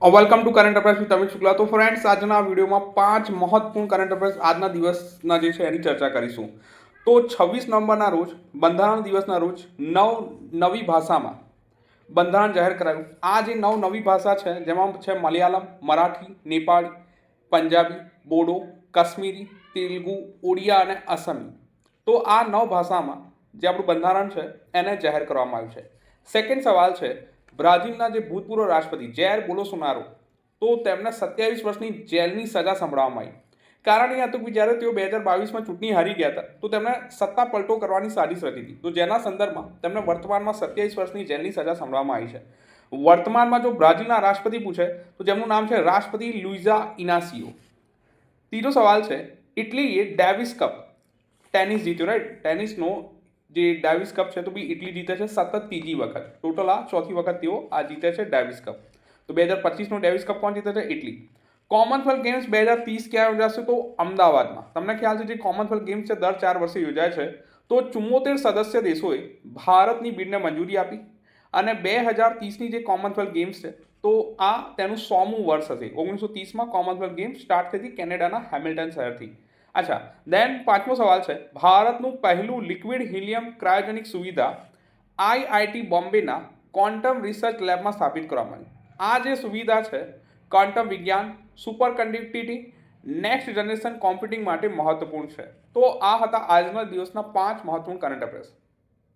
Welcome to current affairs with Amit Shukla. તો friends, આજના વિડીયોમાં 5 મહત્વપૂર્ણ કરંટ અફેર્સ આજના દિવસના જે છે એની ચર્ચા કરીશું. તો 26 નવેમ્બરના રોજ બંધારણ દિવસના રોજ નવી ભાષામાં બંધારણ જાહેર કરાયું. આ જે નવી ભાષા છે જેમાં છે મલયાલમ, મરાઠી, નેપાળી, પંજાબી, બોડો, કાશ્મીરી, તેલુગુ, ઓડિયા અને અસમી. તો આ 9 ભાષામાં જે આપણું બંધારણ છે એને જાહેર કરવામાં આવ્યું છે. સેકન્ડ સવાલ છે, બ્રાઝિલના જે ભૂતપૂર્વ રાષ્ટ્રપતિ જેર બોલોસોનારો, તો તેમને 27 વર્ષની જેલની સજા સંભળાવવામાં આવી. કારણ એ હતું કે જ્યારે તેઓ 2022માં ચૂંટણી હારી ગયા હતા તો તેમણે સત્તા પલટો કરવાની સાજિશ રચી હતી. તો જેના સંદર્ભમાં તેમને વર્તમાનમાં 27 વર્ષની જેલની સજા સંભળાવવામાં આવી છે. વર્તમાનમાં જો બ્રાઝિલના રાષ્ટ્રપતિ પૂછે તો જેમનું નામ છે રાષ્ટ્રપતિ લુઇઝા ઇનાસિયો. ત્રીજો સવાલ છે, ઇટલીએ ડેવિસ કપ ટેનિસ જીત્યો. રાઈટ, ટેનિસનો જે ડેવિસ કપ છે તો બી ઇટલી જીતે છે સતત ત્રીજી વખત. ટોટલ આ ચોથી વખત તેઓ આ જીતે છે ડેવિસ કપ. તો 2025નો ડેવિસ કપ કોણ જીતે છે? ઇટલી. કોમનવેલ્થ ગેમ્સ 2030 ક્યાં યોજાશે? તો અમદાવાદમાં. તમને ખ્યાલ છે જે કોમનવેલ્થ ગેમ્સ છે દર 4 વર્ષે યોજાય છે. તો 74 સદસ્ય દેશોએ ભારતની બિડને મંજૂરી આપી અને 2030ની જે કોમનવેલ્થ ગેમ્સ છે તો આ તેનું 100મું વર્ષ હશે. 1930માં કોમનવેલ્થ ગેમ્સ સ્ટાર્ટ થઈ હતી કેનેડાના હેમિલ્ટન શહેરથી. અચ્છા, દેન પાંચમો સવાલ છે, ભારતનું પહેલું લિક્વિડ હિલિયમ ક્રાયોજેનિક સુવિધા આઈઆઈટી બોમ્બેના ક્વોન્ટમ રિસર્ચ લેબમાં સ્થાપિત કરવામાં આવી. આ જે સુવિધા છે ક્વોન્ટમ વિજ્ઞાન, super conductivity, next generation computing માટે મહત્વપૂર્ણ છે. તો આ હતા આજના દિવસના 5 મહત્વપૂર્ણ કરંટ અફેર્સ.